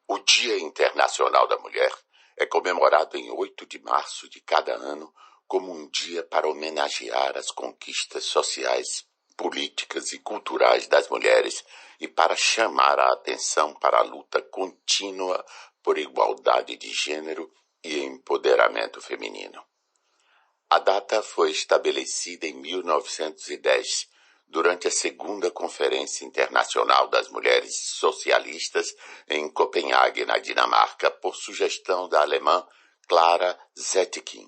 O Dia Internacional da Mulher é comemorado em 8 de março de cada ano como um dia para homenagear as conquistas sociais, políticas e culturais das mulheres e para chamar a atenção para a luta contínua por igualdade de gênero e empoderamento feminino. A data foi estabelecida em 1910, durante a Segunda Conferência Internacional das Mulheres Socialistas em Copenhague, na Dinamarca, por sugestão da alemã Clara Zetkin.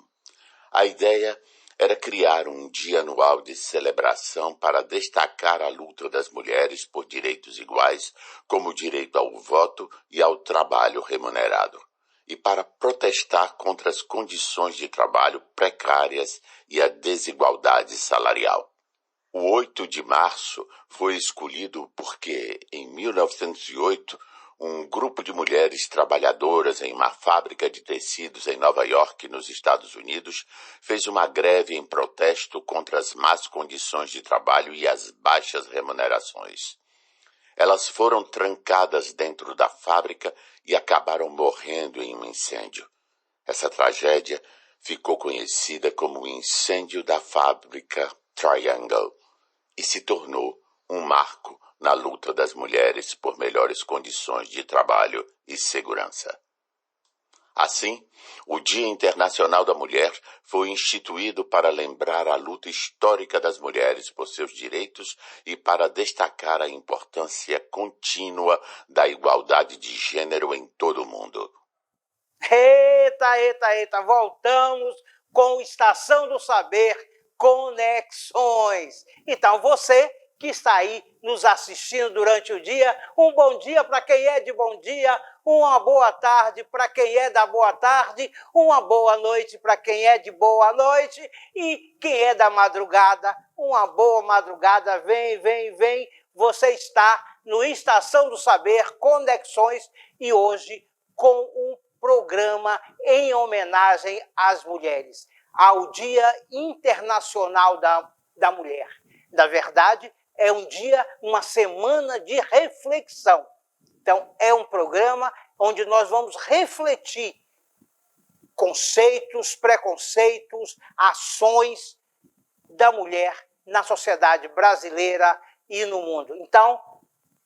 A ideia era criar um dia anual de celebração para destacar a luta das mulheres por direitos iguais, como o direito ao voto e ao trabalho remunerado, e para protestar contra as condições de trabalho precárias e a desigualdade salarial. O 8 de março foi escolhido porque, em 1908, um grupo de mulheres trabalhadoras em uma fábrica de tecidos em Nova York, nos Estados Unidos, fez uma greve em protesto contra as más condições de trabalho e as baixas remunerações. Elas foram trancadas dentro da fábrica e acabaram morrendo em um incêndio. Essa tragédia ficou conhecida como o incêndio da fábrica Triangle e se tornou um marco na luta das mulheres por melhores condições de trabalho e segurança. Assim, o Dia Internacional da Mulher foi instituído para lembrar a luta histórica das mulheres por seus direitos e para destacar a importância contínua da igualdade de gênero em todo o mundo. Eita, voltamos com Estação do Saber Conexões. Então, você que está aí nos assistindo durante o dia, um bom dia para quem é de bom dia, uma boa tarde para quem é da boa tarde, uma boa noite para quem é de boa noite e quem é da madrugada, uma boa madrugada. Vem, você está no Estação do Saber Conexões e hoje com um programa em homenagem às mulheres, ao Dia Internacional da Mulher. Na verdade, é um dia, uma semana de reflexão. Então, é um programa onde nós vamos refletir conceitos, preconceitos, ações da mulher na sociedade brasileira e no mundo. Então,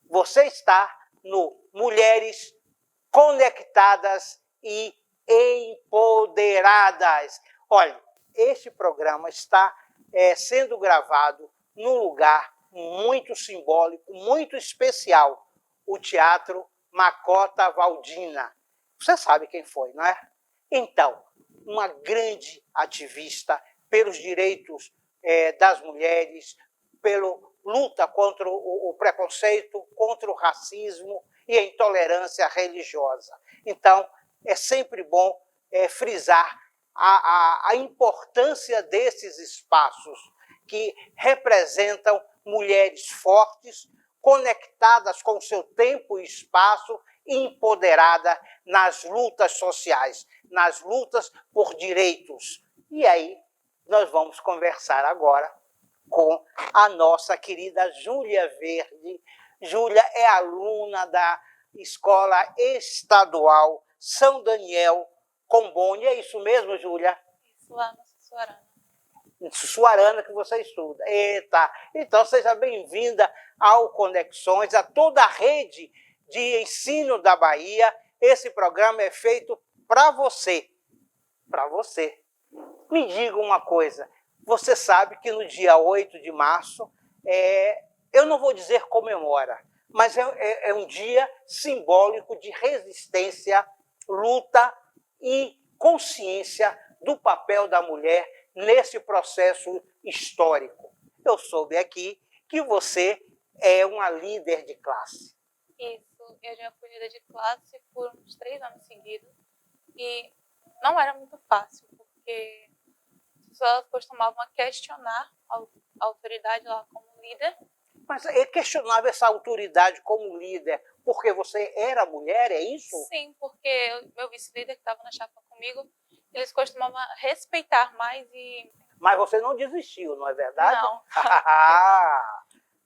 você está no Mulheres Conectadas e Empoderadas. Olha, este programa está sendo gravado num lugar muito simbólico, muito especial, o Teatro Macota Valdina. Você sabe quem foi, não é? Então, uma grande ativista pelos direitos das mulheres, pela luta contra o preconceito, contra o racismo e a intolerância religiosa. Então, é sempre bom frisar a importância desses espaços que representam mulheres fortes, conectadas com o seu tempo e espaço, empoderadas nas lutas sociais, nas lutas por direitos. E aí, nós vamos conversar agora com a nossa querida Júlia Verde. Júlia é aluna da Escola Estadual São Daniel Comboni. É isso mesmo, Júlia? Isso, lá no Sussuarana. Sussuarana que você estuda. Eita! Então, seja bem-vinda ao Conexões, a toda a rede de ensino da Bahia. Esse programa é feito para você. Para você. Me diga uma coisa. Você sabe que no dia 8 de março, eu não vou dizer comemora, mas é um dia simbólico de resistência, luta e consciência do papel da mulher nesse processo histórico. Eu soube aqui que você é uma líder de classe. Isso, eu já fui líder de classe por uns 3 anos seguidos e não era muito fácil, porque as pessoas costumavam questionar a autoridade lá como líder. Mas é questionável essa autoridade como líder, porque você era mulher, é isso? Sim, porque meu vice-líder que estava na chapa comigo, eles costumavam respeitar mais e... Mas você não desistiu, não é verdade? Não.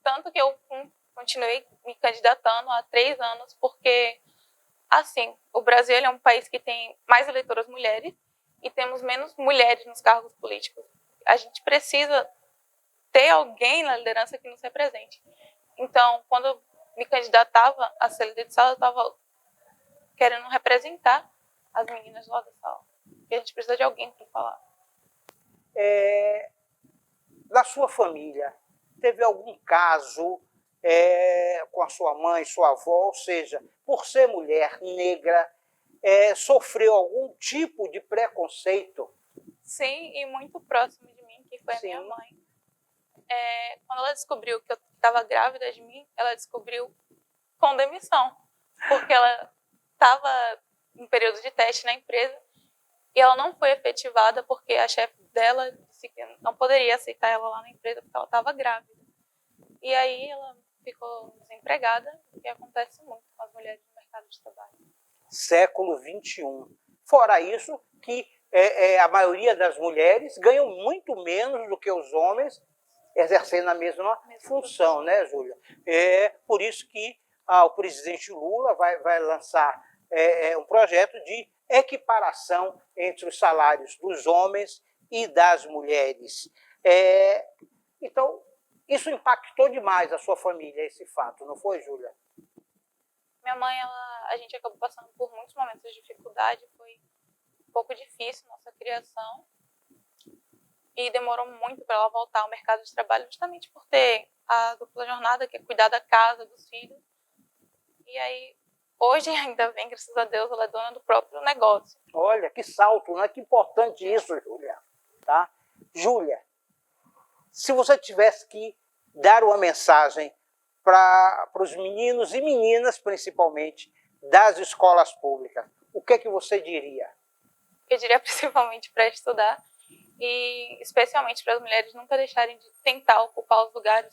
Tanto que eu continuei me candidatando há 3 anos, porque assim, o Brasil ele é um país que tem mais eleitoras mulheres e temos menos mulheres nos cargos políticos. A gente precisa ter alguém na liderança que nos represente. Então, quando eu me candidatava a ser líder de sala, eu estava querendo representar as meninas lá da sala. E a gente precisa de alguém para falar. Da sua família, teve algum caso com a sua mãe, sua avó, ou seja, por ser mulher negra, sofreu algum tipo de preconceito? Sim, e muito próximo de mim, que foi a minha mãe. Quando ela descobriu que eu estava grávida de mim, ela descobriu com demissão, porque ela estava em período de teste na empresa e ela não foi efetivada porque a chefe dela disse que não poderia aceitar ela lá na empresa porque ela estava grávida. E aí ela ficou desempregada, o que acontece muito com as mulheres no mercado de trabalho. Século XXI. Fora isso, que a maioria das mulheres ganham muito menos do que os homens exercendo a mesma função, né, Júlia? Por isso que o presidente Lula vai lançar um projeto de equiparação entre os salários dos homens e das mulheres. Então, isso impactou demais a sua família, esse fato, não foi, Júlia? Minha mãe, a gente acabou passando por muitos momentos de dificuldade, foi um pouco difícil nossa criação e demorou muito para ela voltar ao mercado de trabalho, justamente por ter a dupla jornada, que é cuidar da casa, dos filhos. E aí, hoje, ainda bem, graças a Deus, ela é dona do próprio negócio. Olha, que salto, né? Que importante isso, Júlia. Tá? Júlia, se você tivesse que dar uma mensagem para os meninos e meninas, principalmente, das escolas públicas, o que você diria? Eu diria principalmente para estudar e especialmente para as mulheres nunca deixarem de tentar ocupar os lugares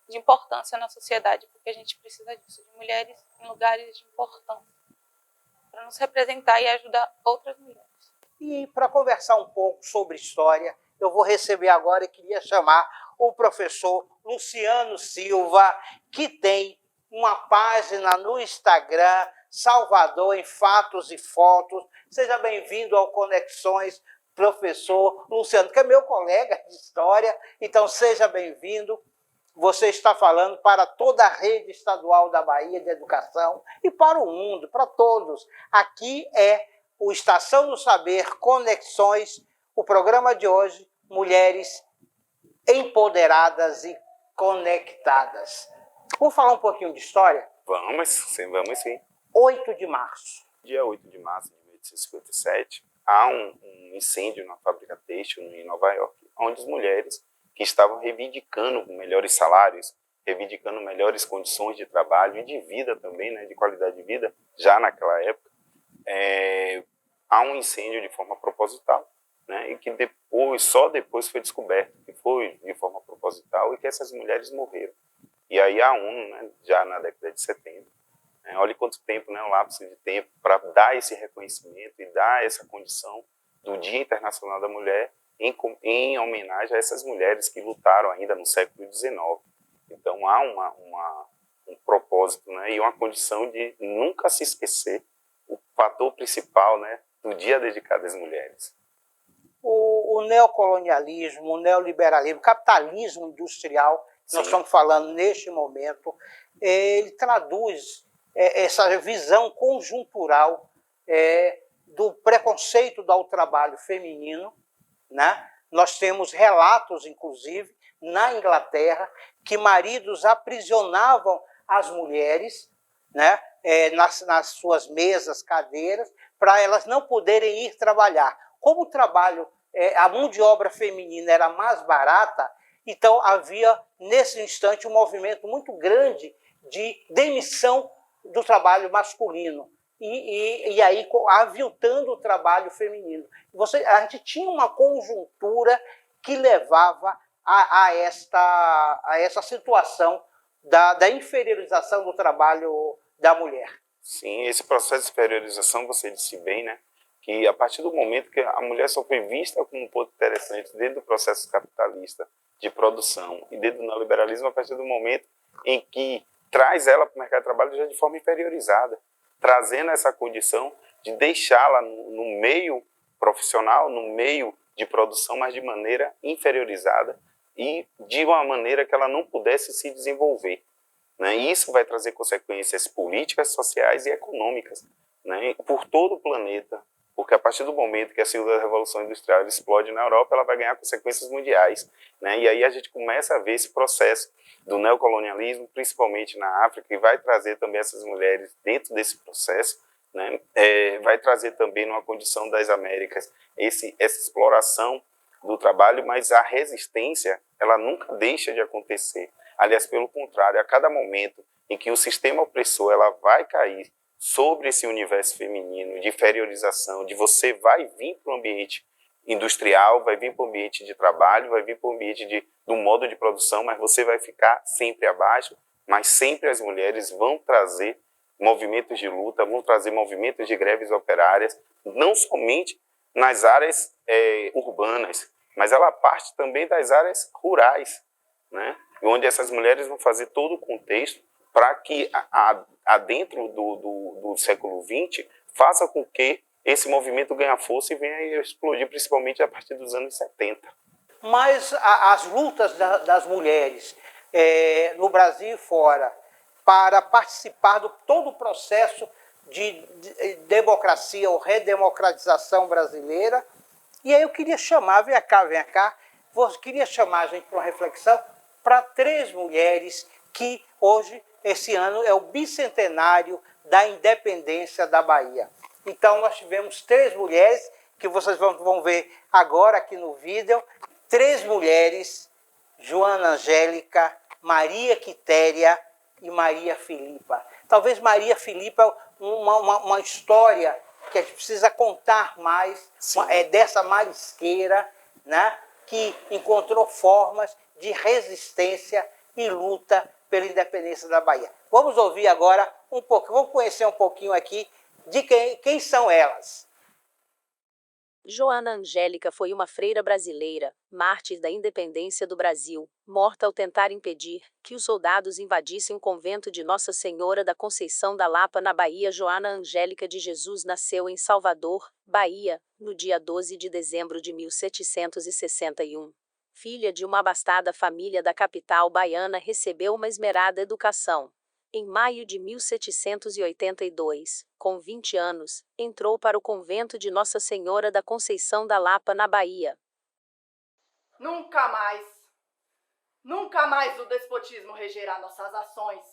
de importância na sociedade, porque a gente precisa disso, de mulheres em lugares de importância, para nos representar e ajudar outras mulheres. E para conversar um pouco sobre história, eu vou receber agora e queria chamar o professor Luciano Silva, que tem uma página no Instagram, Salvador em Fatos e Fotos. Seja bem-vindo ao Conexões, professor Luciano, que é meu colega de história, então seja bem-vindo. Você está falando para toda a rede estadual da Bahia de educação e para o mundo, para todos. Aqui é o Estação do Saber Conexões, o programa de hoje, Mulheres Empoderadas e Conectadas. Vamos falar um pouquinho de história? Vamos sim. 8 de março. Dia 8 de março de 1857, há um incêndio na fábrica têxtil em Nova York, onde as mulheres que estavam reivindicando melhores salários, reivindicando melhores condições de trabalho e de vida também, né, de qualidade de vida, já naquela época, há um incêndio de forma proposital, né, e que só depois foi descoberto que foi de forma proposital e que essas mulheres morreram. E aí a ONU, né, já na década de 70, olha quanto tempo, né, um lapso de tempo para dar esse reconhecimento e dar essa condição do Dia Internacional da Mulher em homenagem a essas mulheres que lutaram ainda no século XIX. Então há um propósito, né, e uma condição de nunca se esquecer o fator principal, né, do dia dedicado às mulheres. O neocolonialismo, o neoliberalismo, o capitalismo industrial, que nós estamos falando neste momento, ele traduz essa visão conjuntural do preconceito ao trabalho feminino, né? Nós temos relatos, inclusive, na Inglaterra, que maridos aprisionavam as mulheres, né? Nas suas mesas, cadeiras, para elas não poderem ir trabalhar. Como o trabalho, a mão de obra feminina era mais barata, então havia, nesse instante, um movimento muito grande de demissão do trabalho masculino. E aí aviltando o trabalho feminino. A gente tinha uma conjuntura que levava a essa situação da inferiorização do trabalho da mulher. Sim, esse processo de inferiorização, você disse bem, né? Que a partir do momento que a mulher só foi vista como um ponto interessante dentro do processo capitalista de produção e dentro do neoliberalismo, a partir do momento em que traz ela para o mercado de trabalho já de forma inferiorizada. trazendo essa condição de deixá-la no meio profissional, no meio de produção, mas de maneira inferiorizada e de uma maneira que ela não pudesse se desenvolver. Né? E isso vai trazer consequências políticas, sociais e econômicas, né? Por todo o planeta, porque a partir do momento que a segunda revolução industrial explode na Europa, ela vai ganhar consequências mundiais, né? E aí a gente começa a ver esse processo do neocolonialismo, principalmente na África, e vai trazer também essas mulheres dentro desse processo, né? Vai trazer também numa condição das Américas essa exploração do trabalho, mas a resistência ela nunca deixa de acontecer. Aliás, pelo contrário, a cada momento em que o sistema opressor ela vai cair sobre esse universo feminino de inferiorização, de você vai vir para o ambiente industrial, vai vir para o ambiente de trabalho, vai vir para o ambiente do modo de produção, mas você vai ficar sempre abaixo, mas sempre as mulheres vão trazer movimentos de luta, vão trazer movimentos de greves operárias, não somente nas áreas urbanas, mas ela parte também das áreas rurais, né? Onde essas mulheres vão fazer todo o contexto para que, dentro do século XX, faça com que esse movimento ganhe força e venha a explodir, principalmente a partir dos anos 70. Mas as lutas das mulheres no Brasil e fora para participar de todo o processo de democracia ou redemocratização brasileira. E aí eu queria chamar, vem cá, queria chamar a gente para uma reflexão para 3 mulheres que hoje, esse ano, é o bicentenário da independência da Bahia. Então nós tivemos 3 mulheres, que vocês vão ver agora aqui no vídeo, 3 mulheres, Joana Angélica, Maria Quitéria e Maria Filipa. Talvez Maria Filipa, uma história que a gente precisa contar mais, dessa marisqueira, né, que encontrou formas de resistência e luta pela independência da Bahia. Vamos ouvir agora um pouco, vamos conhecer um pouquinho aqui de quem são elas. Joana Angélica foi uma freira brasileira, mártir da independência do Brasil, morta ao tentar impedir que os soldados invadissem o convento de Nossa Senhora da Conceição da Lapa, na Bahia. Joana Angélica de Jesus nasceu em Salvador, Bahia, no dia 12 de dezembro de 1761. Filha de uma abastada família da capital baiana, recebeu uma esmerada educação. Em maio de 1782, com 20 anos, entrou para o convento de Nossa Senhora da Conceição da Lapa, na Bahia. Nunca mais o despotismo regerá nossas ações.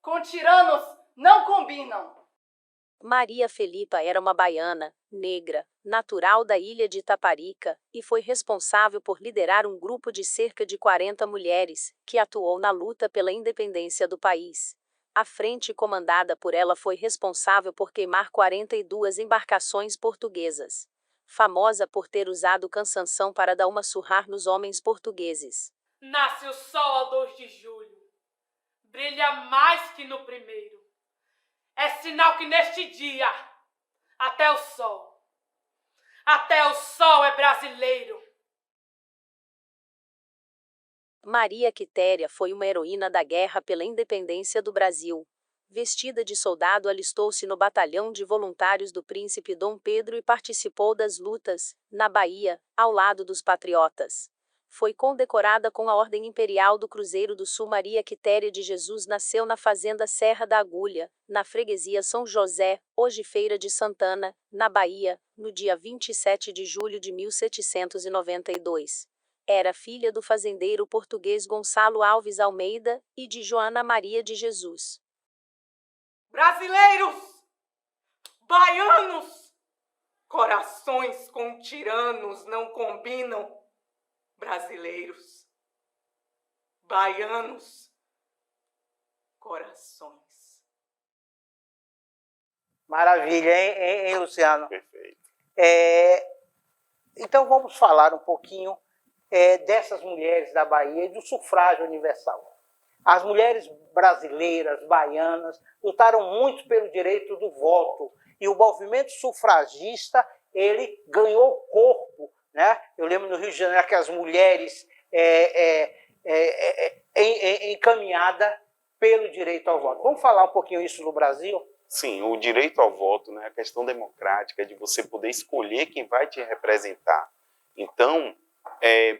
Com tiranos não combinam. Maria Filipa era uma baiana, negra, natural da ilha de Itaparica, e foi responsável por liderar um grupo de cerca de 40 mulheres, que atuou na luta pela independência do país. A frente comandada por ela foi responsável por queimar 42 embarcações portuguesas. Famosa por ter usado cansanção para dar uma surrar nos homens portugueses. Nasce o sol ao 2 de julho, brilha mais que no primeiro. É sinal que neste dia, até o sol é brasileiro. Maria Quitéria foi uma heroína da guerra pela independência do Brasil. Vestida de soldado, alistou-se no batalhão de voluntários do príncipe Dom Pedro e participou das lutas, na Bahia, ao lado dos patriotas. Foi condecorada com a Ordem Imperial do Cruzeiro do Sul. Maria Quitéria de Jesus nasceu na fazenda Serra da Agulha, na freguesia São José, hoje Feira de Santana, na Bahia, no dia 27 de julho de 1792. Era filha do fazendeiro português Gonçalo Alves Almeida e de Joana Maria de Jesus. Brasileiros, baianos, corações com tiranos não combinam. Brasileiros, baianos, corações. Maravilha, hein, Luciano? Perfeito. Então vamos falar um pouquinho dessas mulheres da Bahia e do sufrágio universal. As mulheres brasileiras, baianas, lutaram muito pelo direito do voto e o movimento sufragista ele ganhou corpo, né? Eu lembro no Rio de Janeiro que as mulheres encaminhada pelo direito ao voto. Vamos falar um pouquinho isso no Brasil? Sim, o direito ao voto, né, a questão democrática de você poder escolher quem vai te representar. Então,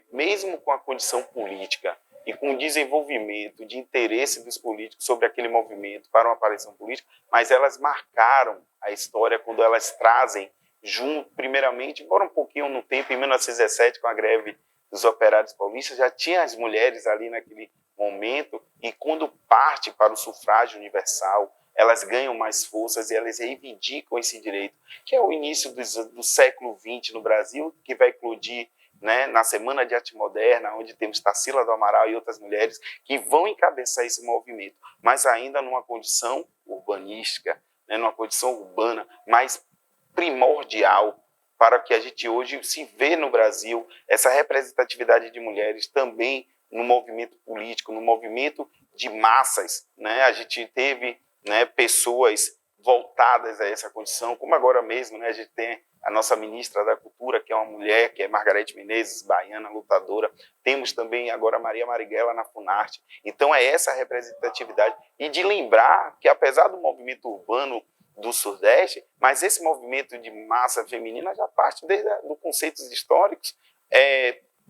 mesmo com a condição política e com o desenvolvimento de interesse dos políticos sobre aquele movimento para uma aparição política, mas elas marcaram a história quando elas trazem junto, primeiramente, embora um pouquinho no tempo, em 1917, com a greve dos operários paulistas, já tinha as mulheres ali naquele momento, e quando parte para o sufrágio universal, elas ganham mais forças e elas reivindicam esse direito, que é o início do século XX no Brasil, que vai eclodir, né, na Semana de Arte Moderna, onde temos Tarsila do Amaral e outras mulheres que vão encabeçar esse movimento, mas ainda numa condição urbanística, né, numa condição urbana, mais primordial para que a gente hoje se vê no Brasil essa representatividade de mulheres também no movimento político, no movimento de massas, né? A gente teve, né, pessoas voltadas a essa condição, como agora mesmo, né, a gente tem a nossa ministra da Cultura, que é uma mulher, que é Margarete Menezes, baiana, lutadora. Temos também agora a Maria Marighella na Funarte. Então é essa representatividade. E de lembrar que, apesar do movimento urbano do Sudeste, mas esse movimento de massa feminina já parte desde dos conceitos históricos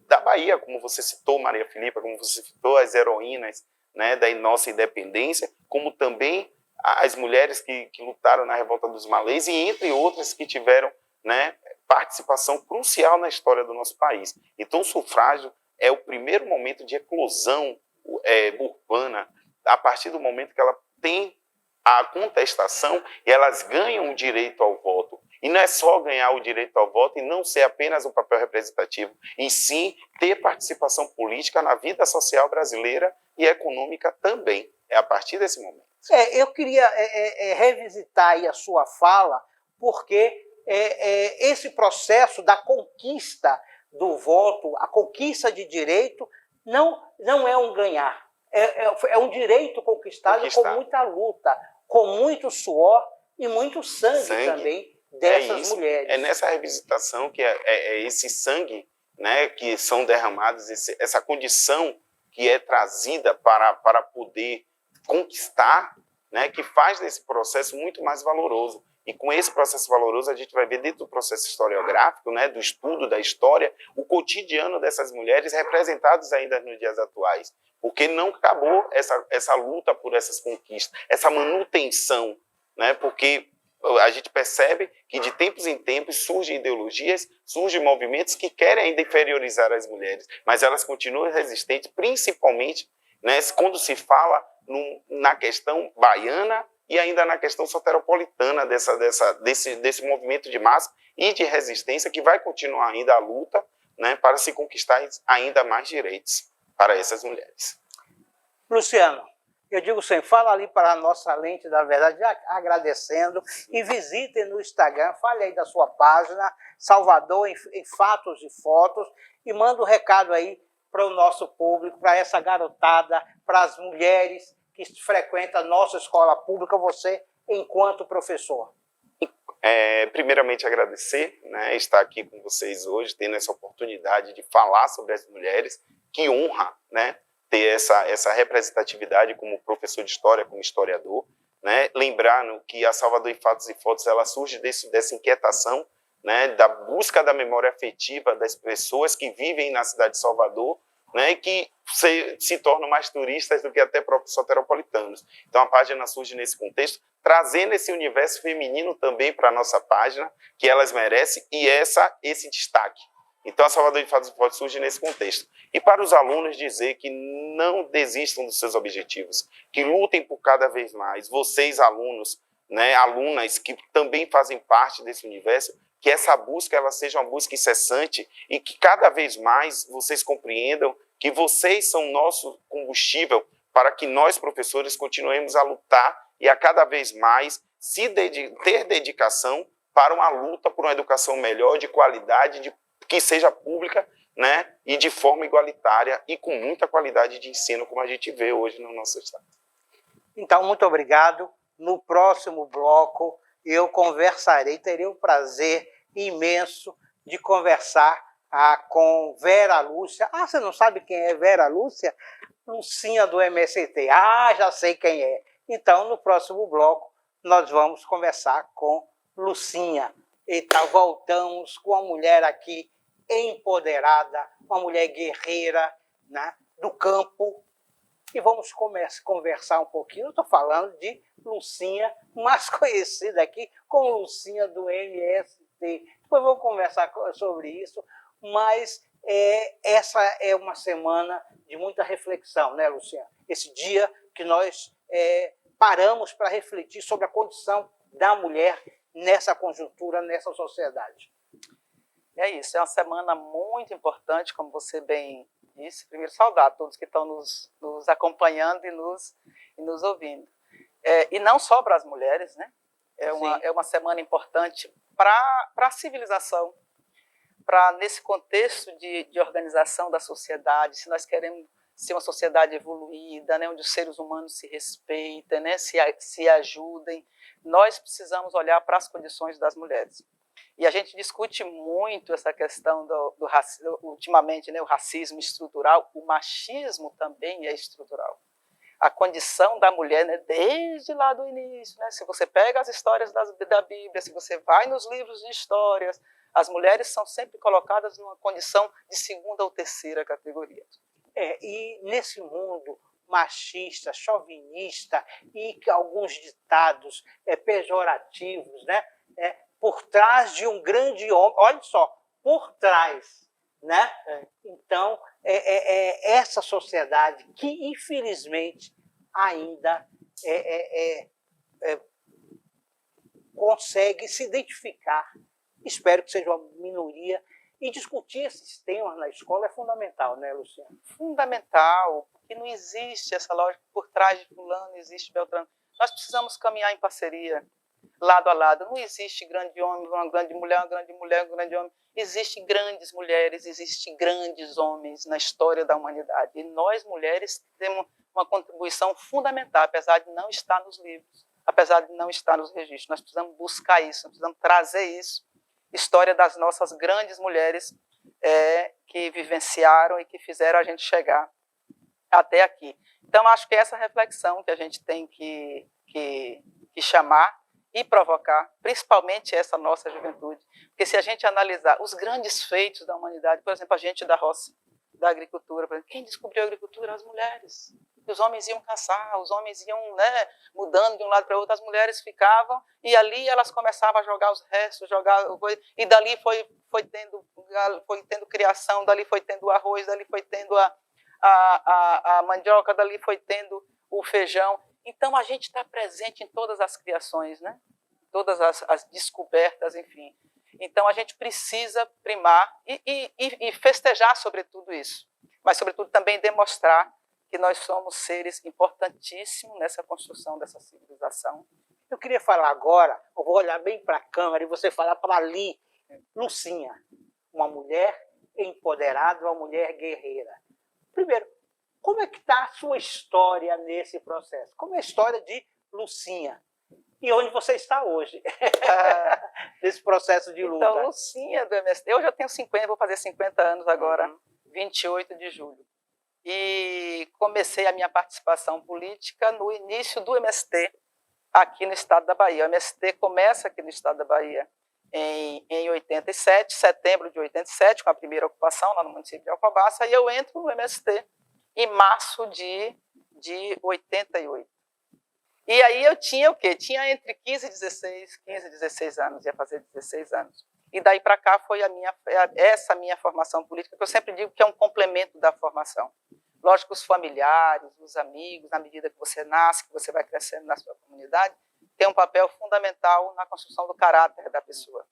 da Bahia, como você citou, Maria Filipa, como você citou, as heroínas, né, da nossa independência, como também as mulheres que lutaram na Revolta dos Malês e entre outras que tiveram, né, participação crucial na história do nosso país. Então o sufrágio é o primeiro momento de eclosão urbana, a partir do momento que ela tem a contestação e elas ganham o direito ao voto. E não é só ganhar o direito ao voto e não ser apenas um papel representativo, e sim ter participação política na vida social brasileira e econômica também. É a partir desse momento. Eu queria revisitar aí a sua fala, porque esse processo da conquista do voto, a conquista de direito, não é um ganhar. É um direito conquistado com muita luta, com muito suor e muito sangue também dessas mulheres. É nessa revisitação que esse sangue, né, que são derramados, essa condição que é trazida para poder conquistar, né, que faz desse processo muito mais valoroso. E com esse processo valoroso, a gente vai ver dentro do processo historiográfico, né, do estudo da história, o cotidiano dessas mulheres representados ainda nos dias atuais. Porque não acabou essa luta por essas conquistas, essa manutenção, né, porque a gente percebe que de tempos em tempos surgem ideologias, surgem movimentos que querem ainda inferiorizar as mulheres, mas elas continuam resistentes, principalmente, né, quando se fala na questão baiana e ainda na questão soteropolitana desse movimento de massa e de resistência que vai continuar ainda a luta, né, para se conquistar ainda mais direitos para essas mulheres. Luciano, eu digo sempre, fala ali para a nossa lente da verdade, já agradecendo, e visitem no Instagram, fale aí da sua página, Salvador em Fatos e Fotos, e manda um recado aí para o nosso público, para essa garotada, para as mulheres que frequentam a nossa escola pública, você enquanto professor. Primeiramente agradecer, né, estar aqui com vocês hoje, tendo essa oportunidade de falar sobre as mulheres, que honra, né, ter essa representatividade como professor de história, como historiador, né, lembrando que a Salvador em Fatos e Fotos ela surge dessa inquietação, né, da busca da memória afetiva das pessoas que vivem na cidade de Salvador, né, e que se tornam mais turistas do que até próprios soteropolitanos. Então a página surge nesse contexto, trazendo esse universo feminino também para a nossa página, que elas merecem, e esse destaque. Então a Salvador em Fatos e Fotos surge nesse contexto. E para os alunos dizer que não desistam dos seus objetivos, que lutem por cada vez mais. Vocês, alunos, né, alunas que também fazem parte desse universo, que essa busca ela seja uma busca incessante e que cada vez mais vocês compreendam que vocês são nosso combustível para que nós, professores, continuemos a lutar e a cada vez mais ter dedicação para uma luta por uma educação melhor, de qualidade, que seja pública, né, e de forma igualitária e com muita qualidade de ensino, como a gente vê hoje no nosso estado. Então, muito obrigado. No próximo bloco, eu conversarei, terei o prazer imenso de conversar com Vera Lúcia. Ah, você não sabe quem é Vera Lúcia? Lucinha do MST. Ah, já sei quem é. Então, no próximo bloco, nós vamos conversar com Lucinha. Então, voltamos com uma mulher aqui empoderada, uma mulher guerreira, né, do campo. E vamos conversar um pouquinho. Eu estou falando de Lucinha, mais conhecida aqui como Lucinha do MST. Depois vamos conversar sobre isso, mas essa é uma semana de muita reflexão, né, Lucinha? Esse dia que nós paramos para refletir sobre a condição da mulher nessa conjuntura, nessa sociedade. É isso, é uma semana muito importante, como você bem disse. Primeiro, saudar a todos que estão nos acompanhando e nos ouvindo. E não só para as mulheres, né? É uma semana importante para a civilização, para nesse contexto de organização da sociedade, se nós queremos ser uma sociedade evoluída, né, onde os seres humanos se respeitem, né, se ajudem, nós precisamos olhar para as condições das mulheres. E a gente discute muito essa questão ultimamente, né, o racismo estrutural, o machismo também é estrutural. A condição da mulher, né, desde lá do início, né, se você pega as histórias da Bíblia, se você vai nos livros de histórias, as mulheres são sempre colocadas numa condição de segunda ou terceira categoria. E nesse mundo machista, chauvinista e que alguns ditados pejorativos, né, por trás de um grande homem, olha só, por trás, né? Então, essa sociedade que, infelizmente, ainda consegue se identificar, espero que seja uma minoria, e discutir esses temas na escola é fundamental, né, Luciana? Fundamental, porque não existe essa lógica por trás de fulano, existe Beltrano. Nós precisamos caminhar em parceria, lado a lado. Não existe grande homem, uma grande mulher, um grande homem. Existem grandes mulheres, existem grandes homens na história da humanidade. E nós, mulheres, temos uma contribuição fundamental, apesar de não estar nos livros, apesar de não estar nos registros. Nós precisamos buscar isso, nós precisamos trazer isso. História das nossas grandes mulheres que vivenciaram e que fizeram a gente chegar até aqui. Então, acho que é essa reflexão que a gente tem que chamar e provocar, principalmente essa nossa juventude. Porque se a gente analisar os grandes feitos da humanidade, por exemplo, a gente da roça, da agricultura, por exemplo, quem descobriu a agricultura? As mulheres. Os homens iam caçar, os homens iam, né, mudando de um lado para o outro, as mulheres ficavam e ali elas começavam a jogar os restos, e dali foi tendo criação, dali foi tendo o arroz, dali foi tendo a mandioca, dali foi tendo o feijão. Então, a gente está presente em todas as criações, né? Todas as descobertas, enfim. Então, a gente precisa primar e festejar sobre tudo isso, mas, sobretudo, também demonstrar que nós somos seres importantíssimos nessa construção dessa civilização. Eu queria falar agora, eu vou olhar bem para a câmera e você falar para ali, Lucinha, uma mulher empoderada, uma mulher guerreira. Primeiro, como é que está a sua história nesse processo? Como é a história de Lucinha? E onde você está hoje, nesse processo de luta? Então, Lucinha do MST, eu já tenho 50, vou fazer 50 anos agora, 28 de julho. E comecei a minha participação política no início do MST, aqui no estado da Bahia. O MST começa aqui no estado da Bahia em 87, setembro de 87, com a primeira ocupação lá no município de Alcobaça, e eu entro no MST em março de 88. E aí eu tinha o quê? Tinha entre 15 e 16 anos, ia fazer 16 anos. E daí para cá foi essa minha formação política, que eu sempre digo que é um complemento da formação. Lógico, os familiares, os amigos, na medida que você nasce, que você vai crescendo na sua comunidade, tem um papel fundamental na construção do caráter da pessoa.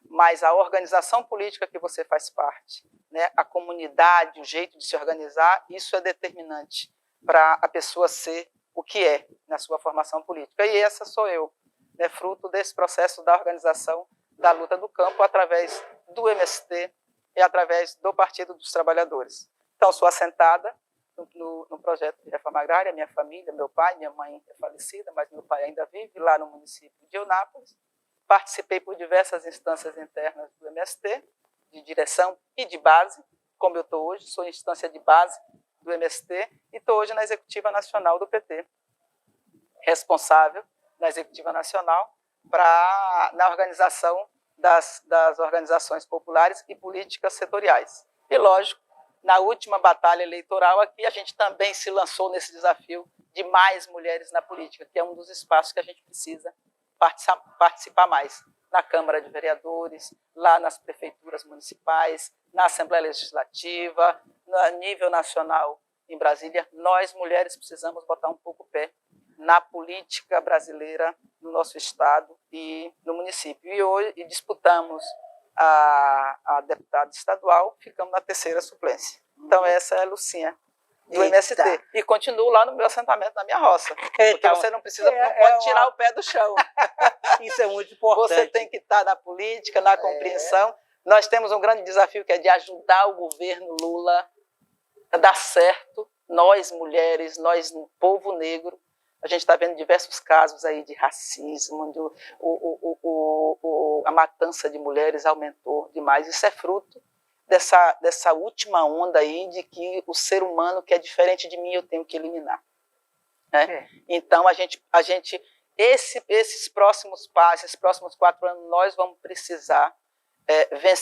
Mas a organização política que você faz parte, né, a comunidade, o jeito de se organizar, isso é determinante para a pessoa ser o que é na sua formação política. E essa sou eu, né, fruto desse processo da organização da luta do campo através do MST e através do Partido dos Trabalhadores. Então, sou assentada no projeto de reforma agrária, minha família, meu pai, minha mãe é falecida, mas meu pai ainda vive lá no município de Eunápolis. Participei por diversas instâncias internas do MST, de direção e de base, como eu estou hoje, sou instância de base do MST e estou hoje na Executiva Nacional do PT, responsável, na Executiva Nacional, na organização das organizações populares e políticas setoriais. E, lógico, na última batalha eleitoral aqui, a gente também se lançou nesse desafio de mais mulheres na política, que é um dos espaços que a gente precisa participar mais. Na Câmara de Vereadores, lá nas prefeituras municipais, na Assembleia Legislativa, no nível nacional em Brasília, nós, mulheres, precisamos botar um pouco o pé na política brasileira, no nosso estado e no município. E hoje disputamos a deputada estadual, ficamos na 3ª suplência. Então essa é a Lucinha, do MST. E continuo lá no meu assentamento, na minha roça. Porque você não precisa, não pode tirar o pé do chão. Isso é muito importante. Você tem que estar na política, na compreensão. Nós temos um grande desafio que é de ajudar o governo Lula a dar certo. Nós, mulheres, nós, povo negro, a gente está vendo diversos casos aí de racismo, onde a matança de mulheres aumentou demais. Isso é fruto dessa última onda aí de que o ser humano que é diferente de mim eu tenho que eliminar. Né? Então, esses próximos passos, esses próximos 4 anos, nós vamos precisar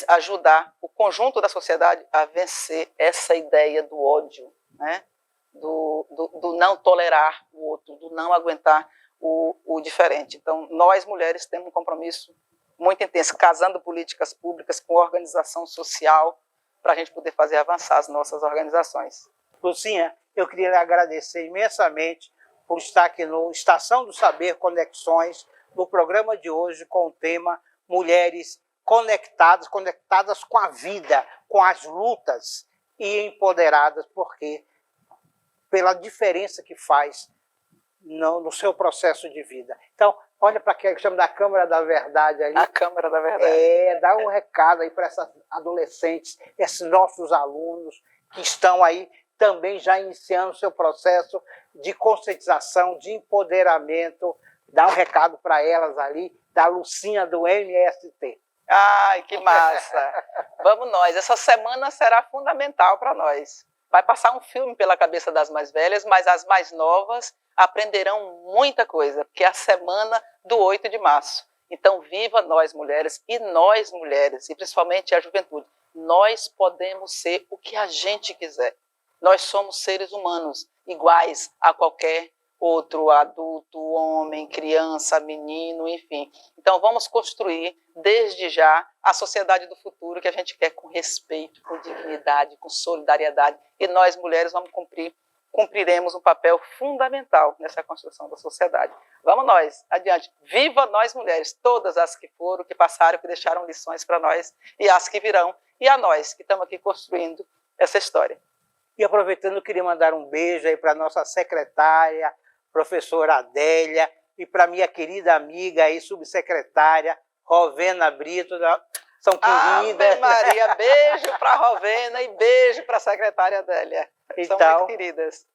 ajudar o conjunto da sociedade a vencer essa ideia do ódio, né? do não tolerar o outro, do não aguentar o diferente. Então, nós, mulheres, temos um compromisso muito intenso, casando políticas públicas com organização social, para a gente poder fazer avançar as nossas organizações. Lucinha, eu queria lhe agradecer imensamente por estar aqui no Estação do Saber Conexões, no programa de hoje com o tema Mulheres conectadas com a vida, com as lutas e empoderadas, porque pela diferença que faz no seu processo de vida. Então, olha para aquele que chama da Câmara da Verdade ali. A Câmara da Verdade. Dá um recado aí para essas adolescentes, esses nossos alunos que estão aí também já iniciando o seu processo de conscientização, de empoderamento. Dá um recado para elas ali, da Lucinha do MST. Ai, que massa! Vamos nós. Essa semana será fundamental para nós. Vai passar um filme pela cabeça das mais velhas, mas as mais novas aprenderão muita coisa, porque é a semana do 8 de março. Então, viva nós mulheres, e principalmente a juventude. Nós podemos ser o que a gente quiser. Nós somos seres humanos, iguais a qualquer outro adulto, homem, criança, menino, enfim. Então, vamos construir, desde já, a sociedade do futuro que a gente quer com respeito, com dignidade, com solidariedade. E nós, mulheres, cumpriremos um papel fundamental nessa construção da sociedade. Vamos nós, adiante. Viva nós, mulheres, todas as que foram, que passaram, que deixaram lições para nós, e as que virão, e a nós, que estamos aqui construindo essa história. E aproveitando, eu queria mandar um beijo aí para a nossa secretária, professora Adélia, e para minha querida amiga e subsecretária, Rovena Brito, são queridas. Ave Maria, beijo para a Rovena e beijo para a secretária Adélia. São então, muito queridas.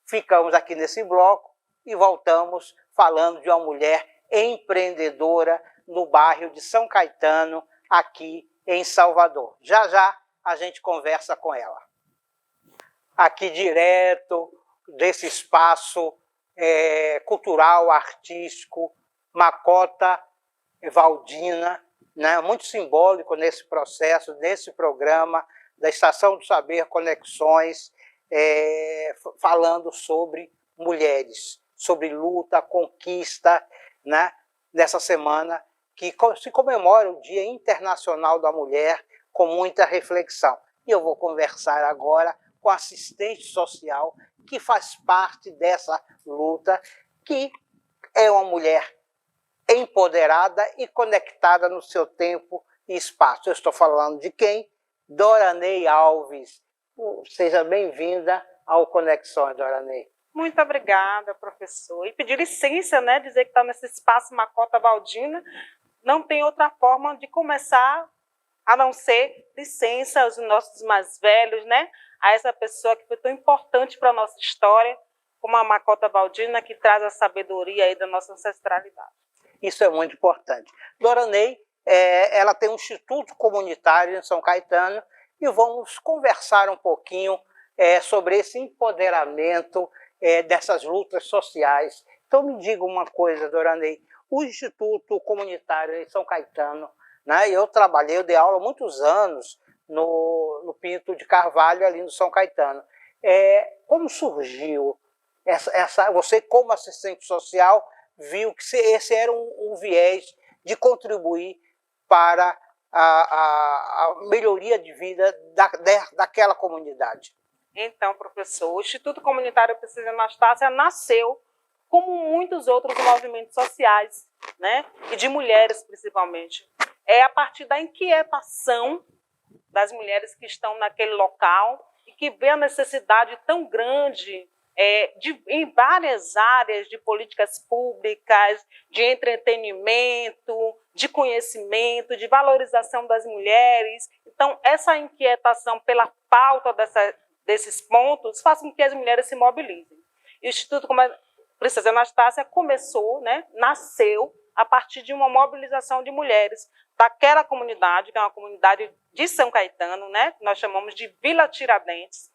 Ficamos aqui nesse bloco e voltamos falando de uma mulher empreendedora no bairro de São Caetano, aqui em Salvador. Já já a gente conversa com ela. Aqui direto desse espaço cultural, artístico, Macota Valdina, né? Muito simbólico nesse processo, nesse programa da Estação do Saber Conexões, falando sobre mulheres, sobre luta, conquista, né? Nessa semana que se comemora o Dia Internacional da Mulher, com muita reflexão. E eu vou conversar agora com a assistente social que faz parte dessa luta, que é uma mulher empoderada e conectada no seu tempo e espaço. Eu estou falando de quem? Doranei Alves. Seja bem-vinda ao Conexões, Doranei. Muito obrigada, professor. E pedir licença, né, dizer que está nesse espaço Macota Valdina, não tem outra forma de começar a não ser licença aos nossos mais velhos, né, a essa pessoa que foi tão importante para a nossa história, como a Macota Valdina, que traz a sabedoria aí da nossa ancestralidade. Isso é muito importante. Doranei, ela tem um instituto comunitário em São Caetano e vamos conversar um pouquinho sobre esse empoderamento dessas lutas sociais Então me diga uma coisa, Doranei, o Instituto Comunitário em São Caetano, né? Eu dei aula há muitos anos no Pinto de Carvalho, ali no São Caetano. Como surgiu você, como assistente social, viu que esse era um viés de contribuir para a melhoria de vida daquela comunidade? Então, professor, o Instituto Comunitário Princesa Anastácia nasceu como muitos outros movimentos sociais, né? E de mulheres, principalmente. É a partir da inquietação das mulheres que estão naquele local e que vê a necessidade tão grande em várias áreas de políticas públicas, de entretenimento, de conhecimento, de valorização das mulheres. Então, essa inquietação pela pauta desses pontos faz com que as mulheres se mobilizem. E o Instituto Princesa Anastácia começou, né, nasceu a partir de uma mobilização de mulheres daquela comunidade, que é uma comunidade de São Caetano, né, que nós chamamos de Vila Tiradentes,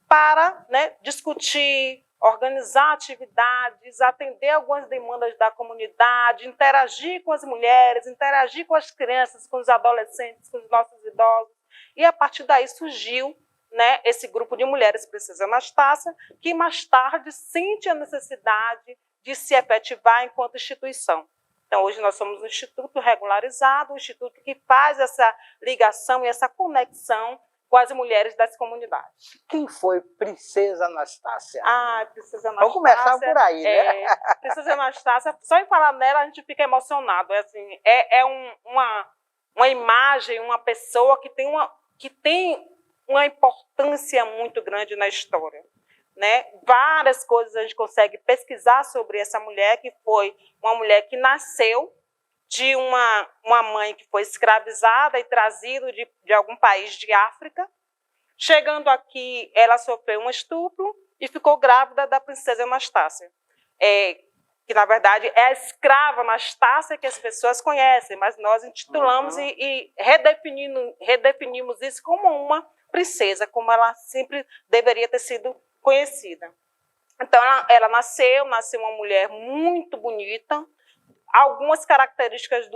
para, né, discutir, organizar atividades, atender algumas demandas da comunidade, interagir com as mulheres, interagir com as crianças, com os adolescentes, com os nossos idosos. E a partir daí surgiu, né, esse grupo de mulheres Princesa Anastácia, que mais tarde sente a necessidade de se efetivar enquanto instituição. Então, hoje nós somos um instituto regularizado, um instituto que faz essa ligação e essa conexão com as mulheres das comunidades. Quem foi Princesa Anastácia? Princesa Anastácia. Vamos começar por aí, né? Princesa Anastácia, só em falar nela a gente fica emocionado. Uma imagem, uma pessoa que tem uma importância muito grande na história, né? Várias coisas a gente consegue pesquisar sobre essa mulher, que foi uma mulher que nasceu de uma mãe que foi escravizada e trazida de algum país de África. Chegando aqui, ela sofreu um estupro e ficou grávida da Princesa Anastácia, que, na verdade, é a escrava Anastácia que as pessoas conhecem, mas nós intitulamos e redefinimos isso como uma princesa, como ela sempre deveria ter sido conhecida. Então, ela nasceu uma mulher muito bonita, algumas características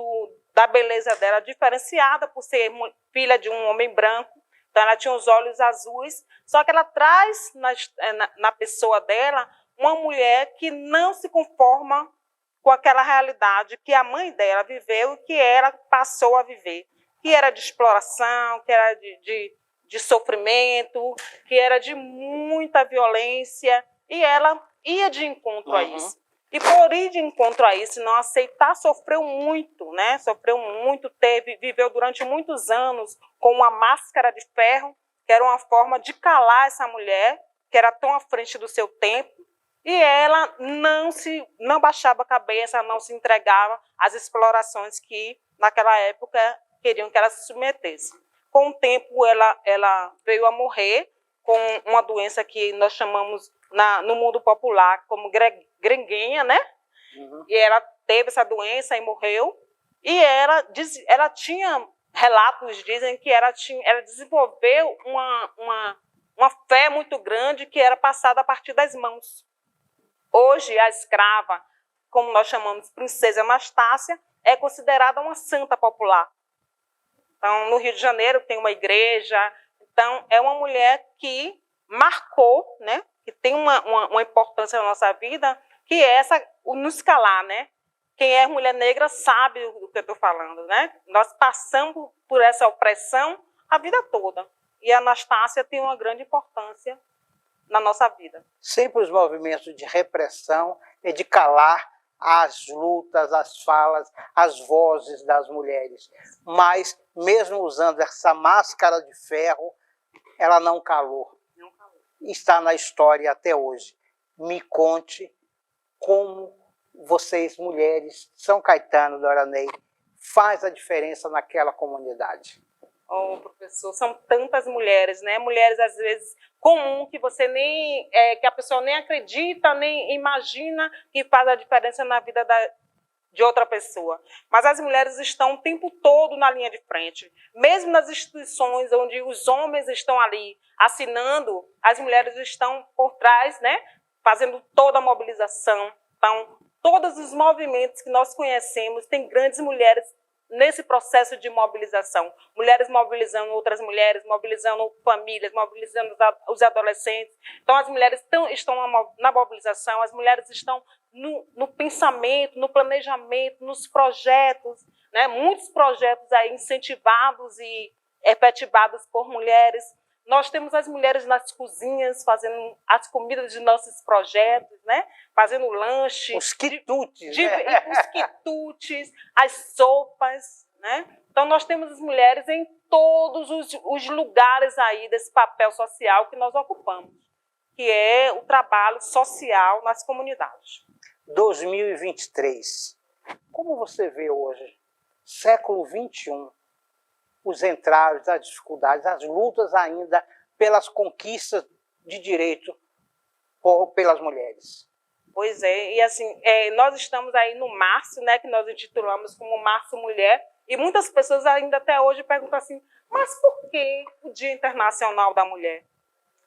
da beleza dela diferenciada por ser filha de um homem branco. Então, ela tinha os olhos azuis, só que ela traz na pessoa dela uma mulher que não se conforma com aquela realidade que a mãe dela viveu e que ela passou a viver, que era de exploração, que era de sofrimento, que era de muita violência, e ela ia de encontro a isso. E por ir de encontro a isso, não aceitar, sofreu muito, né? Sofreu muito, viveu durante muitos anos com uma máscara de ferro, que era uma forma de calar essa mulher, que era tão à frente do seu tempo, e ela não baixava a cabeça, não se entregava às explorações que, naquela época, queriam que ela se submetesse. Com o tempo, ela veio a morrer com uma doença que nós chamamos no mundo popular como grenguenha, né? E ela teve essa doença e morreu. E ela tinha, relatos dizem que ela desenvolveu uma fé muito grande que era passada a partir das mãos. Hoje, a escrava, como nós chamamos Princesa Anastácia, é considerada uma santa popular. Então, no Rio de Janeiro tem uma igreja. Então, é uma mulher que marcou, né? Que tem uma importância na nossa vida, que é o nos calar, né? Quem é mulher negra sabe do que eu estou falando, né? Nós passamos por essa opressão a vida toda. E a Anastácia tem uma grande importância na nossa vida. Sempre os movimentos de repressão e de calar as lutas, as falas, as vozes das mulheres. Mas, mesmo usando essa máscara de ferro, ela não calou. Está na história até hoje. Me conte como vocês, mulheres, São Caetano, Doranei, faz a diferença naquela comunidade. Professor, são tantas mulheres, né? Mulheres, às vezes, comum, que você que a pessoa nem acredita, nem imagina que faz a diferença na vida de outra pessoa. Mas as mulheres estão o tempo todo na linha de frente. Mesmo nas instituições onde os homens estão ali assinando, as mulheres estão por trás, né? Fazendo toda a mobilização, Então, todos os movimentos que nós conhecemos têm grandes mulheres nesse processo de mobilização. Mulheres mobilizando outras mulheres, mobilizando famílias, mobilizando os adolescentes. Então, as mulheres estão na mobilização, as mulheres estão no pensamento, no planejamento, nos projetos, né? Muitos projetos aí incentivados e efetivados por mulheres. Nós temos as mulheres nas cozinhas fazendo as comidas de nossos projetos, né? Fazendo lanche. Os quitutes, os quitutes, as sopas, né? Então, nós temos as mulheres em todos os lugares aí desse papel social que nós ocupamos, que é o trabalho social nas comunidades. 2023. Como você vê hoje, século XXI, os entraves, as dificuldades, as lutas ainda pelas conquistas de direito pelas mulheres? Pois é, e assim, nós estamos aí no março, né, que nós intitulamos como Março Mulher, e muitas pessoas ainda até hoje perguntam assim, mas por que o Dia Internacional da Mulher?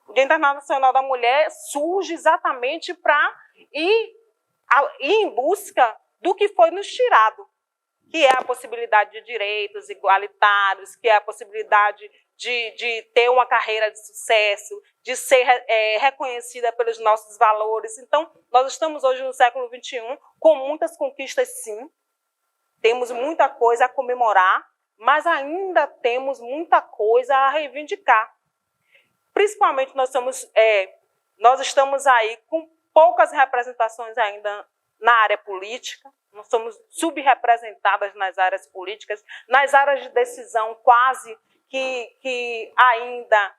O Dia Internacional da Mulher surge exatamente para ir em busca do que foi nos tirado, que é a possibilidade de direitos igualitários, que é a possibilidade de ter uma carreira de sucesso, de ser reconhecida pelos nossos valores. Então, nós estamos hoje no século XXI com muitas conquistas, sim. Temos muita coisa a comemorar, mas ainda temos muita coisa a reivindicar. Principalmente, nós estamos aí com poucas representações ainda na área política. Nós somos subrepresentadas nas áreas políticas, nas áreas de decisão quase que ainda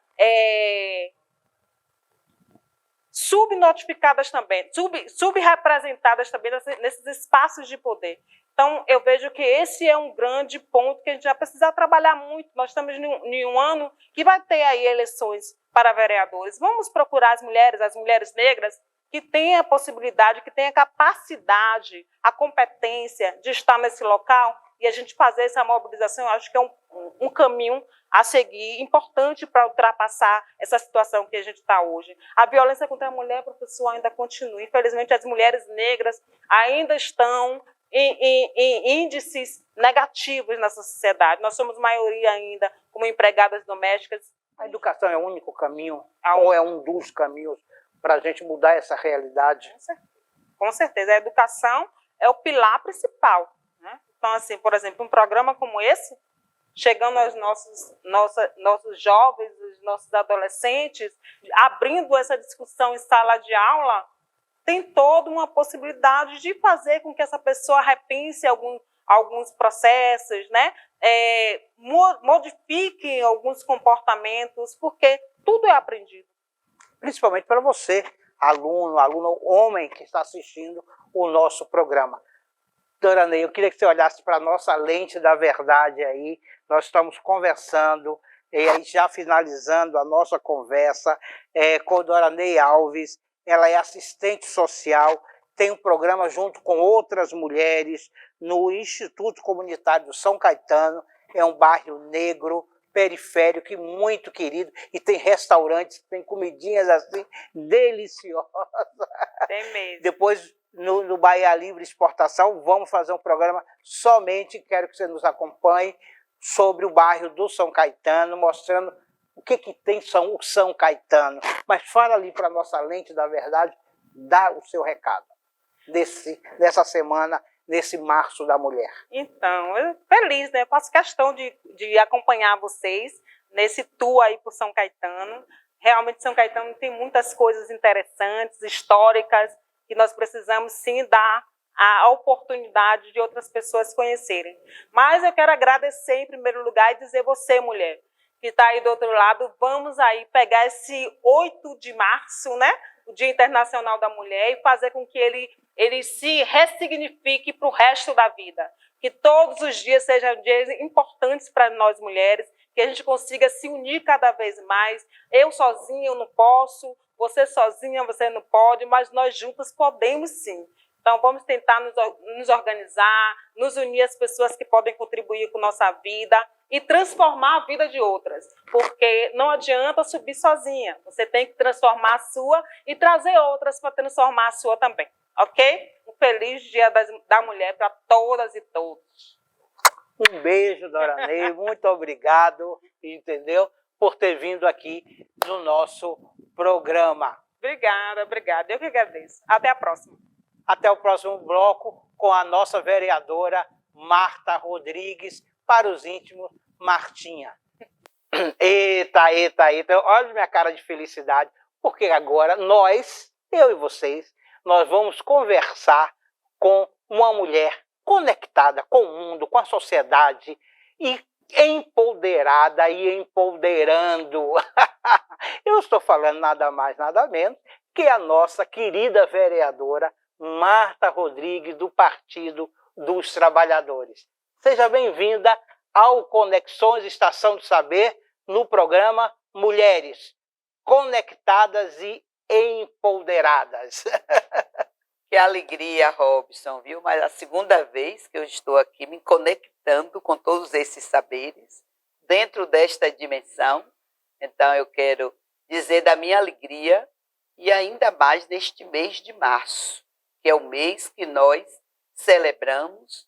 subnotificadas também, subrepresentadas também nesses espaços de poder. Então, eu vejo que esse é um grande ponto que a gente vai precisar trabalhar muito. Nós estamos em um ano que vai ter aí eleições para vereadores. Vamos procurar as mulheres negras, que tem a possibilidade, que tem a capacidade, a competência de estar nesse local, e a gente fazer essa mobilização, eu acho que é um caminho a seguir, importante para ultrapassar essa situação que a gente está hoje. A violência contra a mulher, professor, ainda continua. Infelizmente, as mulheres negras ainda estão em índices negativos nessa sociedade. Nós somos maioria ainda como empregadas domésticas. A educação é o único caminho, ou é um dos caminhos para a gente mudar essa realidade? Com certeza. A educação é o pilar principal, né? Então, assim, por exemplo, um programa como esse, chegando aos nossos jovens, os nossos adolescentes, abrindo essa discussão em sala de aula, tem toda uma possibilidade de fazer com que essa pessoa repense alguns processos, né? Modifique alguns comportamentos, porque tudo é aprendido. Principalmente para você, aluno, homem que está assistindo o nosso programa. Dona Ney, eu queria que você olhasse para a nossa lente da verdade aí. Nós estamos conversando, e aí já finalizando a nossa conversa com a Dona Ney Alves. Ela é assistente social, tem um programa junto com outras mulheres no Instituto Comunitário do São Caetano. É um bairro negro, periférico e muito querido, e tem restaurantes, tem comidinhas assim deliciosas. Tem mesmo. Depois, no Bahia Livre Exportação, vamos fazer um programa somente, quero que você nos acompanhe, sobre o bairro do São Caetano, mostrando o que tem o São Caetano. Mas fala ali para a nossa lente da verdade, dá o seu recado nessa semana, nesse Março da Mulher. Então, eu feliz, né? Eu faço questão de acompanhar vocês nesse tour aí por São Caetano. Realmente, São Caetano tem muitas coisas interessantes, históricas, que nós precisamos sim dar a oportunidade de outras pessoas conhecerem. Mas eu quero agradecer em primeiro lugar e dizer você, mulher, que está aí do outro lado, vamos aí pegar esse 8 de março, né? O Dia Internacional da Mulher, e fazer com que ele se ressignifique para o resto da vida. Que todos os dias sejam dias importantes para nós mulheres, que a gente consiga se unir cada vez mais. Eu sozinha eu não posso, você sozinha você não pode, mas nós juntas podemos sim. Então, vamos tentar nos organizar, nos unir às pessoas que podem contribuir com nossa vida e transformar a vida de outras. Porque não adianta subir sozinha. Você tem que transformar a sua e trazer outras para transformar a sua também. Ok? Um feliz Dia da Mulher para todas e todos. Um beijo, Dora Ney, muito obrigado, entendeu? Por ter vindo aqui no nosso programa. Obrigada. Eu que agradeço. Até a próxima. Até o próximo bloco com a nossa vereadora Marta Rodrigues, para os íntimos, Martinha. Eita. Olha minha cara de felicidade, porque agora nós, eu e vocês, nós vamos conversar com uma mulher conectada com o mundo, com a sociedade e empoderada e empoderando. Eu estou falando nada mais, nada menos que a nossa querida vereadora Marta Rodrigues, do Partido dos Trabalhadores. Seja bem-vinda ao Conexões Estação do Saber, no programa Mulheres Conectadas e Empoderadas. Que alegria, Robson, viu? Mas a segunda vez que eu estou aqui me conectando com todos esses saberes dentro desta dimensão. Então, eu quero dizer da minha alegria e ainda mais neste mês de março, que é o mês que nós celebramos,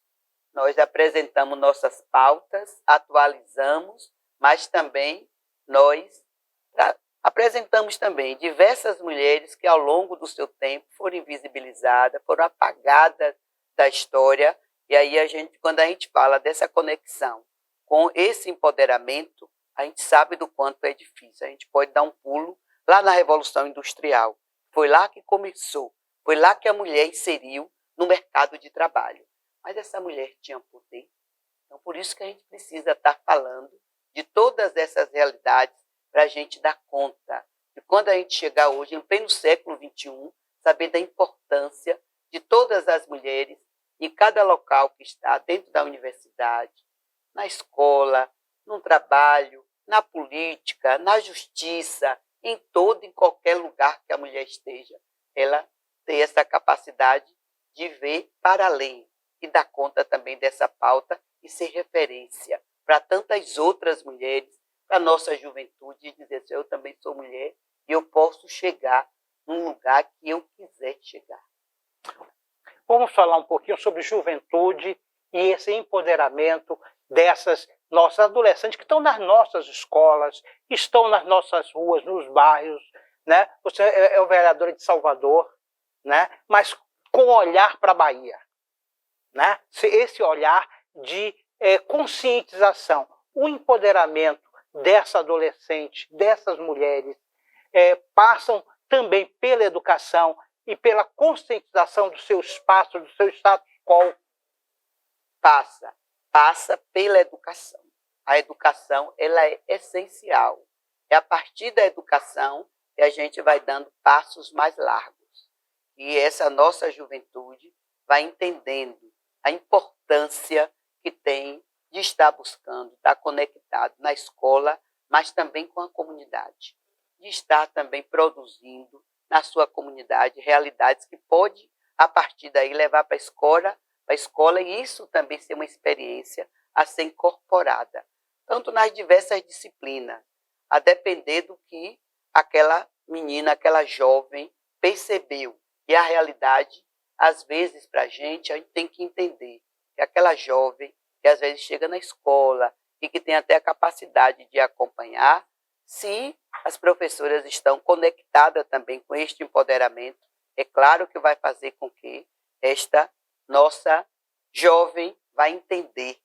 nós apresentamos nossas pautas, atualizamos, mas também nós apresentamos também diversas mulheres que ao longo do seu tempo foram invisibilizadas, foram apagadas da história. E aí quando a gente fala dessa conexão com esse empoderamento, a gente sabe do quanto é difícil. A gente pode dar um pulo lá na Revolução Industrial. Foi lá que começou, foi lá que a mulher inseriu no mercado de trabalho. Mas essa mulher tinha poder. Então, por isso que a gente precisa estar falando de todas essas realidades para a gente dar conta de quando a gente chegar hoje, em pleno século XXI, saber da importância de todas as mulheres em cada local que está, dentro da universidade, na escola, no trabalho, na política, na justiça, em qualquer lugar que a mulher esteja, ela ter essa capacidade de ver para além e dar conta também dessa pauta e ser referência para tantas outras mulheres, para a nossa juventude, e dizer assim, eu também sou mulher e eu posso chegar num lugar que eu quiser chegar. Vamos falar um pouquinho sobre juventude e esse empoderamento dessas nossas adolescentes que estão nas nossas escolas, estão nas nossas ruas, nos bairros, né? Você é o vereador de Salvador, né? Mas com olhar para a Bahia, né? Esse olhar de conscientização, o empoderamento dessa adolescente, dessas mulheres, passam também pela educação e pela conscientização do seu espaço, do seu status quo. Passa pela educação. A educação, ela é essencial. É a partir da educação que a gente vai dando passos mais largos. E essa nossa juventude vai entendendo a importância que tem de estar buscando, estar conectado na escola, mas também com a comunidade. De estar também produzindo na sua comunidade realidades que pode, a partir daí, levar para a escola, e isso também ser uma experiência a ser incorporada, tanto nas diversas disciplinas, a depender do que aquela menina, aquela jovem percebeu. E a realidade, às vezes, para a gente tem que entender que aquela jovem que às vezes chega na escola e que tem até a capacidade de acompanhar, se as professoras estão conectadas também com este empoderamento, é claro que vai fazer com que esta nossa jovem vai entender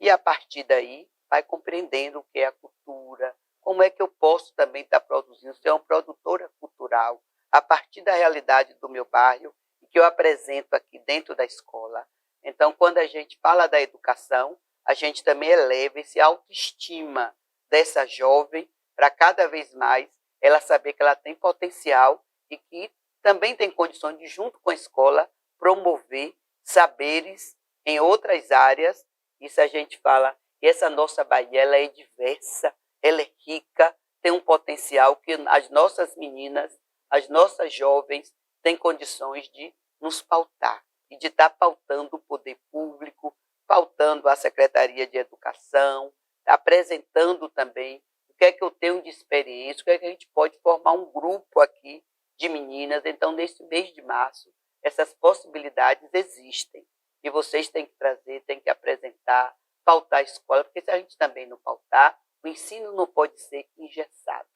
e, a partir daí, vai compreendendo o que é a cultura, como é que eu posso também estar produzindo, ser uma produtora cultural, a partir da realidade do meu bairro, que eu apresento aqui dentro da escola. Então, quando a gente fala da educação, a gente também eleva esse autoestima dessa jovem para cada vez mais ela saber que ela tem potencial e que também tem condições de, junto com a escola, promover saberes em outras áreas. Isso a gente fala, e essa nossa Bahia, ela é diversa, ela é rica, tem um potencial que as nossas meninas, as nossas jovens têm condições de nos pautar e de estar pautando o poder público, pautando a Secretaria de Educação, apresentando também o que é que eu tenho de experiência, o que é que a gente pode formar um grupo aqui de meninas. Então, nesse mês de março, Essas possibilidades existem. E vocês têm que trazer, têm que apresentar, pautar a escola, porque se a gente também não pautar, o ensino não pode ser engessado.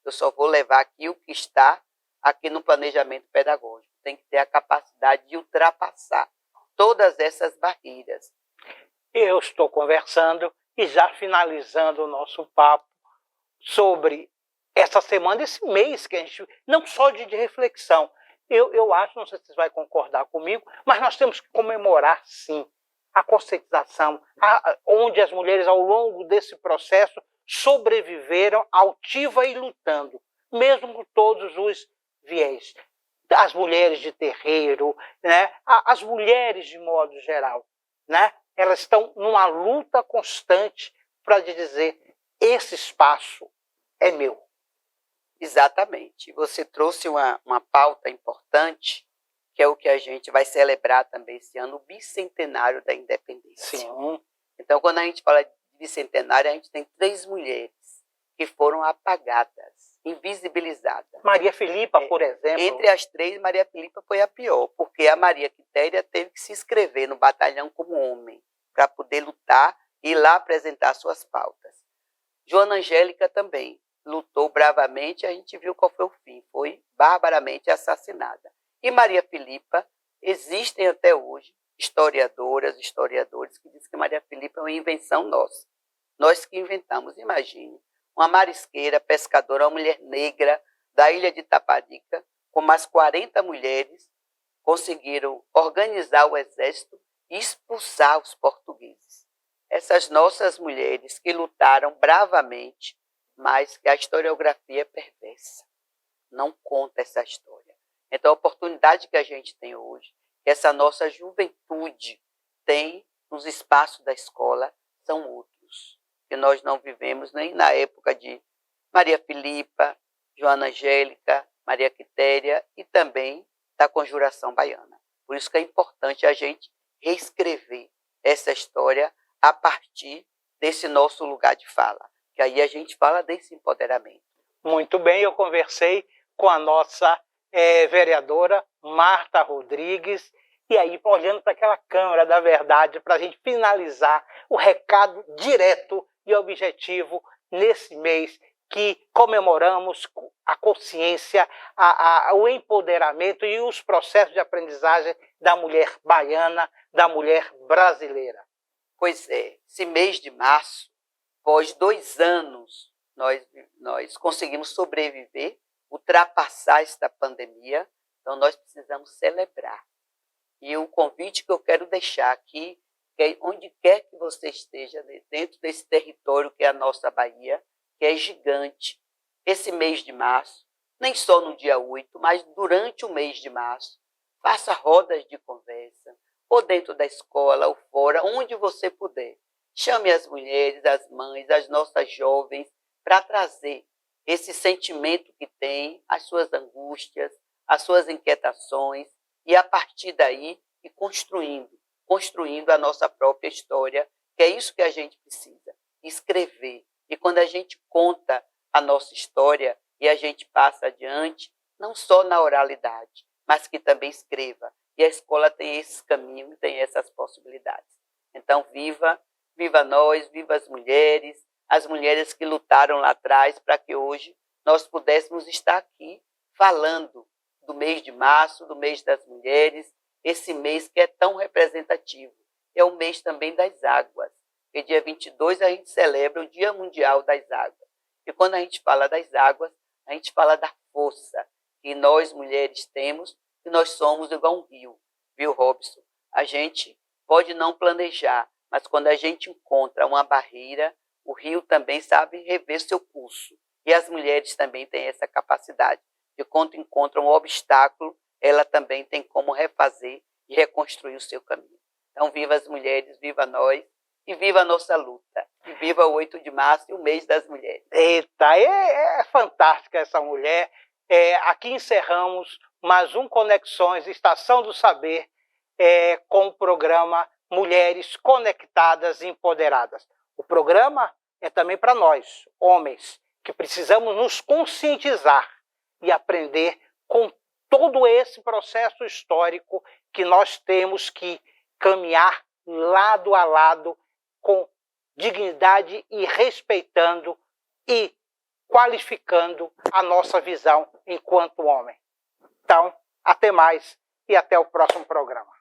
Eu só vou levar aqui o que está aqui no planejamento pedagógico. Tem que ter a capacidade de ultrapassar todas essas barreiras. Eu estou conversando e já finalizando o nosso papo sobre essa semana, esse mês que a gente, não só de reflexão. Eu acho, não sei se vocês vão concordar comigo, mas nós temos que comemorar, sim, a conscientização, onde as mulheres, ao longo desse processo, sobreviveram altiva e lutando, mesmo com todos os viés. As mulheres de terreiro, né? As mulheres de modo geral, né? Elas estão numa luta constante para dizer, esse espaço é meu. Exatamente. Você trouxe uma pauta importante, que é o que a gente vai celebrar também esse ano, o bicentenário da independência. Sim. Então, quando a gente fala de bicentenário, a gente tem 3 mulheres que foram apagadas, invisibilizadas. Maria Filipa, por exemplo. Entre as 3, Maria Filipa foi a pior, porque a Maria Quitéria teve que se inscrever no batalhão como homem, para poder lutar e ir lá apresentar suas pautas. Joana Angélica também lutou bravamente, a gente viu qual foi o fim, foi barbaramente assassinada. E Maria Filipa, existem até hoje historiadoras, historiadores que dizem que Maria Filipa é uma invenção nossa. Nós que inventamos, imagine, uma marisqueira, pescadora, uma mulher negra da ilha de Taparica, com mais 40 mulheres, conseguiram organizar o exército e expulsar os portugueses. Essas nossas mulheres que lutaram bravamente, mas que a historiografia é perversa, não conta essa história. Então, a oportunidade que a gente tem hoje, que essa nossa juventude tem nos espaços da escola, são outros, que nós não vivemos nem na época de Maria Filipa, Joana Angélica, Maria Quitéria e também da Conjuração Baiana. Por isso que é importante a gente reescrever essa história a partir desse nosso lugar de fala, que aí a gente fala desse empoderamento. Muito bem, eu conversei com a nossa vereadora Marta Rodrigues, e aí olhando para aquela Câmara da Verdade, para a gente finalizar o recado direto e objetivo nesse mês que comemoramos a consciência, o empoderamento e os processos de aprendizagem da mulher baiana, da mulher brasileira. Pois é, esse mês de março, após 2 anos, nós conseguimos sobreviver, ultrapassar esta pandemia, então nós precisamos celebrar. E o convite que eu quero deixar aqui, que é onde quer que você esteja, dentro desse território que é a nossa Bahia, que é gigante, esse mês de março, nem só no dia 8, mas durante o mês de março, faça rodas de conversa, ou dentro da escola, ou fora, onde você puder. Chame as mulheres, as mães, as nossas jovens, para trazer esse sentimento que tem, as suas angústias, as suas inquietações, e a partir daí, ir construindo a nossa própria história, que é isso que a gente precisa, escrever. E quando a gente conta a nossa história e a gente passa adiante, não só na oralidade, mas que também escreva. E a escola tem esse caminho, tem essas possibilidades. Então, viva nós, viva as mulheres que lutaram lá atrás para que hoje nós pudéssemos estar aqui falando do mês de março, do mês das mulheres, esse mês que é tão representativo. É o mês também das águas. E dia 22 a gente celebra o Dia Mundial das Águas. E quando a gente fala das águas, a gente fala da força que nós mulheres temos, que nós somos igual um rio. Viu, Robson? A gente pode não planejar, mas quando a gente encontra uma barreira, o rio também sabe rever seu curso. E as mulheres também têm essa capacidade de quando encontram um obstáculo, ela também tem como refazer e reconstruir o seu caminho. Então, viva as mulheres, viva nós, e viva a nossa luta. E viva o 8 de março e o mês das mulheres. Eita, é fantástica essa mulher. Aqui encerramos mais um Conexões, Estação do Saber, com o programa Mulheres Conectadas e Empoderadas. O programa é também para nós, homens, que precisamos nos conscientizar e aprender com todo esse processo histórico que nós temos que caminhar lado a lado com dignidade e respeitando e qualificando a nossa visão enquanto homem. Então, até mais e até o próximo programa.